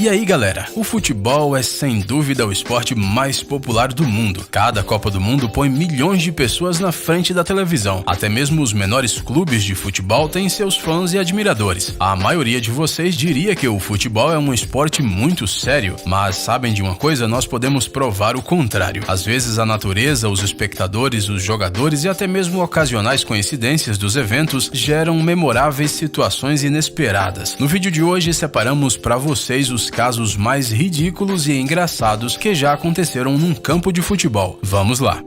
E aí galera, o futebol é sem dúvida o esporte mais popular do mundo. Cada Copa do Mundo põe milhões de pessoas na frente da televisão. Até mesmo os menores clubes de futebol têm seus fãs e admiradores. A maioria de vocês diria que o futebol é um esporte muito sério, mas sabem de uma coisa? Nós podemos provar o contrário. Às vezes a natureza, os espectadores, os jogadores e até mesmo ocasionais coincidências dos eventos geram memoráveis situações inesperadas. No vídeo de hoje separamos para vocês os casos mais ridículos e engraçados que já aconteceram num campo de futebol. Vamos lá!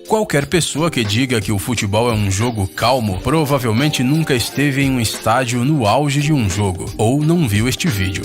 Qualquer pessoa que diga que o futebol é um jogo calmo provavelmente nunca esteve em um estádio no auge de um jogo, ou não viu este vídeo.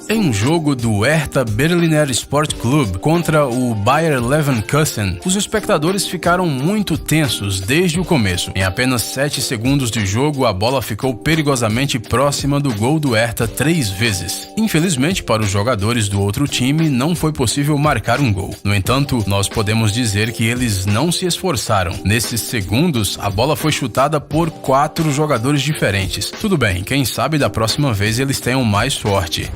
Em um jogo do Hertha Berliner Sport Club contra o Bayer Leverkusen, os espectadores ficaram muito tensos desde o começo. Em apenas 7 segundos de jogo, a bola ficou perigosamente próxima do gol do Hertha 3 vezes. Infelizmente, para os jogadores do outro time, não foi possível marcar um gol. No entanto, nós podemos dizer que eles não se esforçaram. Nesses segundos, a bola foi chutada por 4 jogadores diferentes. Tudo bem, quem sabe da próxima vez eles tenham mais sorte.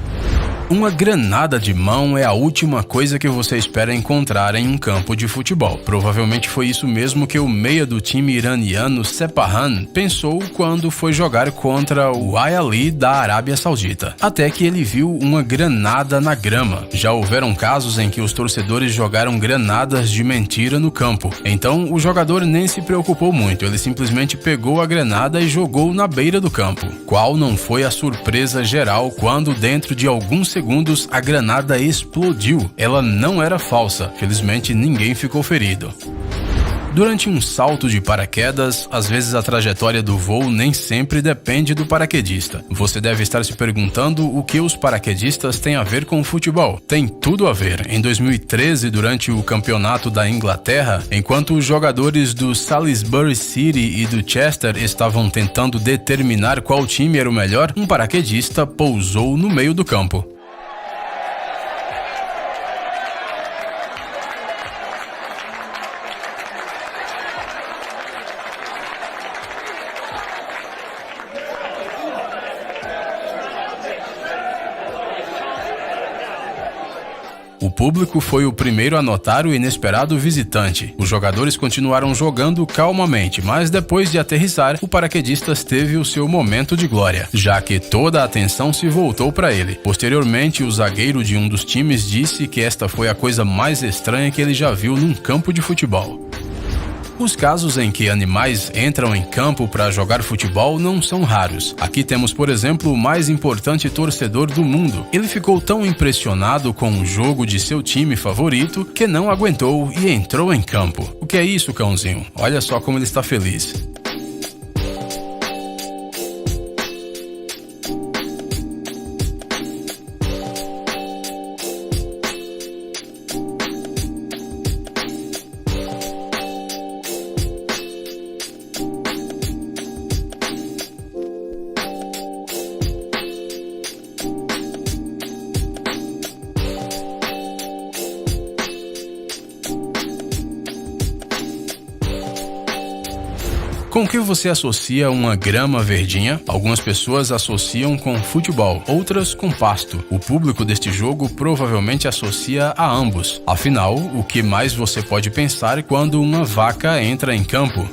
Uma granada de mão é a última coisa que você espera encontrar em um campo de futebol. Provavelmente foi isso mesmo que o meia do time iraniano Sepahan pensou quando foi jogar contra o Al-Ahly da Arábia Saudita. Até que ele viu uma granada na grama. Já houveram casos em que os torcedores jogaram granadas de mentira no campo. Então o jogador nem se preocupou muito, ele simplesmente pegou a granada e jogou na beira do campo. Qual não foi a surpresa geral quando dentro de alguns segundos a granada explodiu. Ela não era falsa. Felizmente ninguém ficou ferido. Durante um salto de paraquedas, às vezes a trajetória do voo nem sempre depende do paraquedista. Você deve estar se perguntando o que os paraquedistas têm a ver com o futebol. Tem tudo a ver. Em 2013, durante o campeonato da Inglaterra, enquanto os jogadores do Salisbury City e do Chester estavam tentando determinar qual time era o melhor, um paraquedista pousou no meio do campo. O público foi o primeiro a notar o inesperado visitante. Os jogadores continuaram jogando calmamente, mas depois de aterrissar, o paraquedista teve o seu momento de glória, já que toda a atenção se voltou para ele. Posteriormente, o zagueiro de um dos times disse que esta foi a coisa mais estranha que ele já viu num campo de futebol. Os casos em que animais entram em campo para jogar futebol não são raros. Aqui temos, por exemplo, o mais importante torcedor do mundo. Ele ficou tão impressionado com o jogo de seu time favorito que não aguentou e entrou em campo. O que é isso, cãozinho? Olha só como ele está feliz. Com que você associa uma grama verdinha? Algumas pessoas associam com futebol, outras com pasto. O público deste jogo provavelmente associa a ambos. Afinal, o que mais você pode pensar quando uma vaca entra em campo?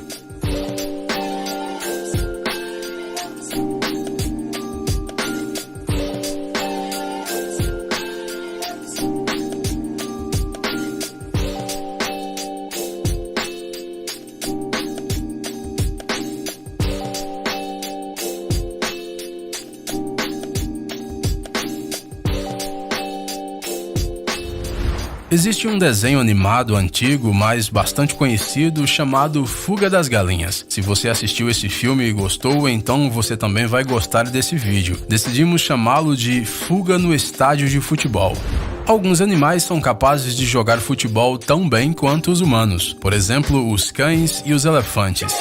Existe um desenho animado antigo, mas bastante conhecido, chamado Fuga das Galinhas. Se você assistiu esse filme e gostou, então você também vai gostar desse vídeo. Decidimos chamá-lo de Fuga no Estádio de Futebol. Alguns animais são capazes de jogar futebol tão bem quanto os humanos. Por exemplo, os cães e os elefantes.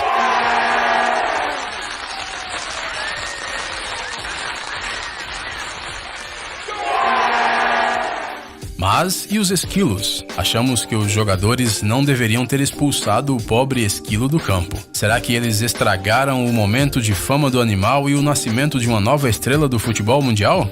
Mas e os esquilos? Achamos que os jogadores não deveriam ter expulsado o pobre esquilo do campo. Será que eles estragaram o momento de fama do animal e o nascimento de uma nova estrela do futebol mundial?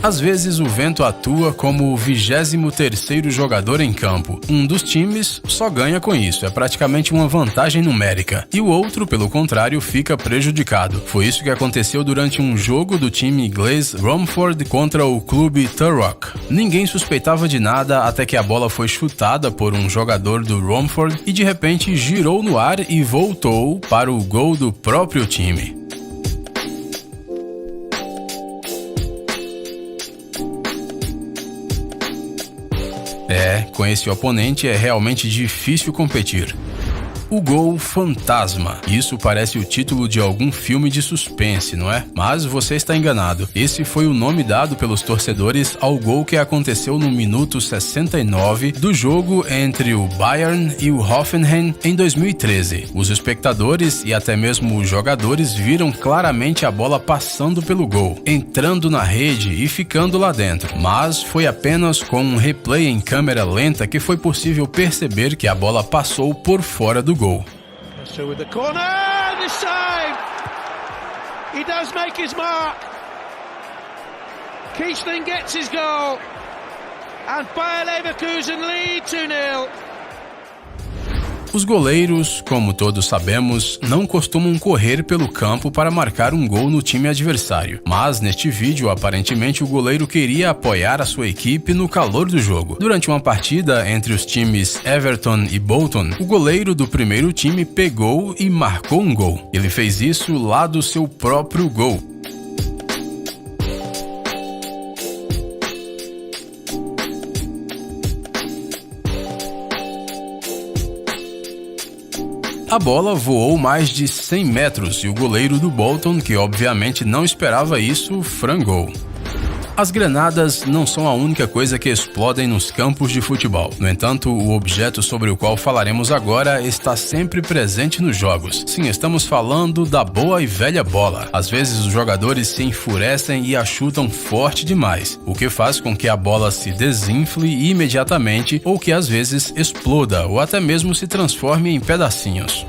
Às vezes o vento atua como o 23º jogador em campo. Um dos times só ganha com isso, é praticamente uma vantagem numérica. E o outro, pelo contrário, fica prejudicado. Foi isso que aconteceu durante um jogo do time inglês Romford contra o clube Thurrock. Ninguém suspeitava de nada até que a bola foi chutada por um jogador do Romford e de repente girou no ar e voltou para o gol do próprio time. Com esse oponente é realmente difícil competir. O gol fantasma. Isso parece o título de algum filme de suspense, não é? Mas você está enganado. Esse foi o nome dado pelos torcedores ao gol que aconteceu no minuto 69 do jogo entre o Bayern e o Hoffenheim em 2013. Os espectadores e até mesmo os jogadores viram claramente a bola passando pelo gol, entrando na rede e ficando lá dentro. Mas foi apenas com um replay em câmera lenta que foi possível perceber que a bola passou por fora do gol. So with the corner, the save. He does make his mark. Kiesling gets his goal, and Bayer Leverkusen lead 2-0. Os goleiros, como todos sabemos, não costumam correr pelo campo para marcar um gol no time adversário. Mas neste vídeo, aparentemente o goleiro queria apoiar a sua equipe no calor do jogo. Durante uma partida entre os times Everton e Bolton, o goleiro do primeiro time pegou e marcou um gol. Ele fez isso lá do seu próprio gol. A bola voou mais de 100 metros e o goleiro do Bolton, que obviamente não esperava isso, frangou. As granadas não são a única coisa que explodem nos campos de futebol. No entanto, o objeto sobre o qual falaremos agora está sempre presente nos jogos. Sim, estamos falando da boa e velha bola. Às vezes os jogadores se enfurecem e a chutam forte demais, o que faz com que a bola se desinfle imediatamente ou que às vezes exploda ou até mesmo se transforme em pedacinhos.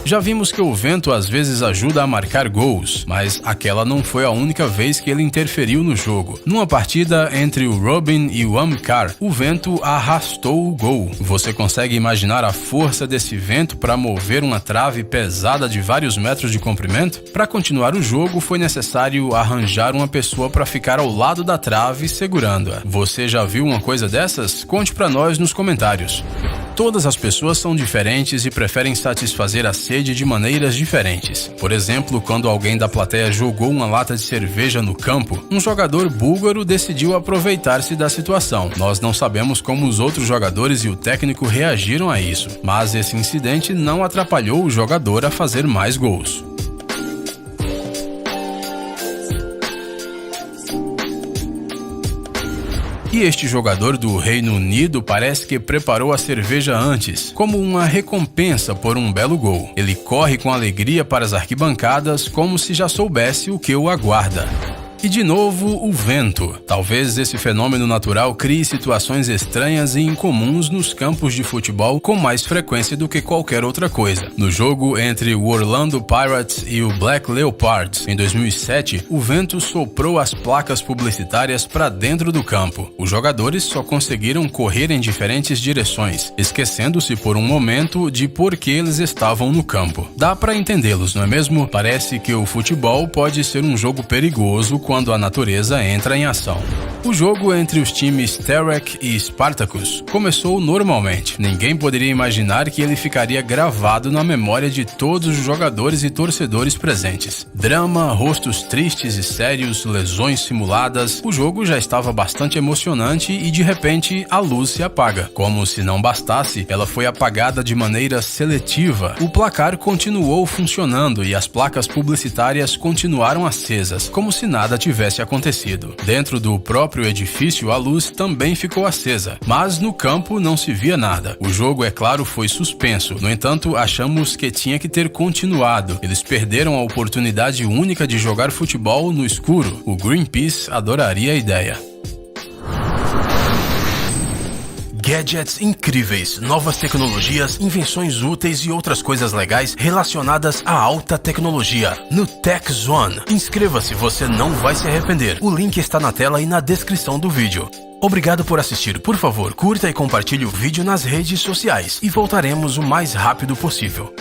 Já vimos que o vento às vezes ajuda a marcar gols, mas aquela não foi a única vez que ele interferiu no jogo. Numa partida entre o Robin e o Amkar, o vento arrastou o gol. Você consegue imaginar a força desse vento para mover uma trave pesada de vários metros de comprimento? Para continuar o jogo, foi necessário arranjar uma pessoa para ficar ao lado da trave segurando-a. Você já viu uma coisa dessas? Conte para nós nos comentários. Todas as pessoas são diferentes e preferem satisfazer a sede de maneiras diferentes. Por exemplo, quando alguém da plateia jogou uma lata de cerveja no campo, um jogador búlgaro decidiu aproveitar-se da situação. Nós não sabemos como os outros jogadores e o técnico reagiram a isso, mas esse incidente não atrapalhou o jogador a fazer mais gols. E este jogador do Reino Unido parece que preparou a cerveja antes, como uma recompensa por um belo gol. Ele corre com alegria para as arquibancadas como se já soubesse o que o aguarda. E de novo, o vento. Talvez esse fenômeno natural crie situações estranhas e incomuns nos campos de futebol com mais frequência do que qualquer outra coisa. No jogo entre o Orlando Pirates e o Black Leopards, em 2007, o vento soprou as placas publicitárias para dentro do campo. Os jogadores só conseguiram correr em diferentes direções, esquecendo-se por um momento de por que eles estavam no campo. Dá para entendê-los, não é mesmo? Parece que o futebol pode ser um jogo perigoso quando a natureza entra em ação. O jogo entre os times Terek e Spartacus começou normalmente. Ninguém poderia imaginar que ele ficaria gravado na memória de todos os jogadores e torcedores presentes. Drama, rostos tristes e sérios, lesões simuladas. O jogo já estava bastante emocionante e de repente a luz se apaga. Como se não bastasse, ela foi apagada de maneira seletiva. O placar continuou funcionando e as placas publicitárias continuaram acesas, como se nada tivesse acontecido. Dentro do próprio edifício, a luz também ficou acesa, mas no campo não se via nada. O jogo, é claro, foi suspenso. No entanto, achamos que tinha que ter continuado. Eles perderam a oportunidade única de jogar futebol no escuro. O Greenpeace adoraria a ideia. Gadgets incríveis, novas tecnologias, invenções úteis e outras coisas legais relacionadas à alta tecnologia no Tech Zone. Inscreva-se, você não vai se arrepender. O link está na tela e na descrição do vídeo. Obrigado por assistir. Por favor, curta e compartilhe o vídeo nas redes sociais e voltaremos o mais rápido possível.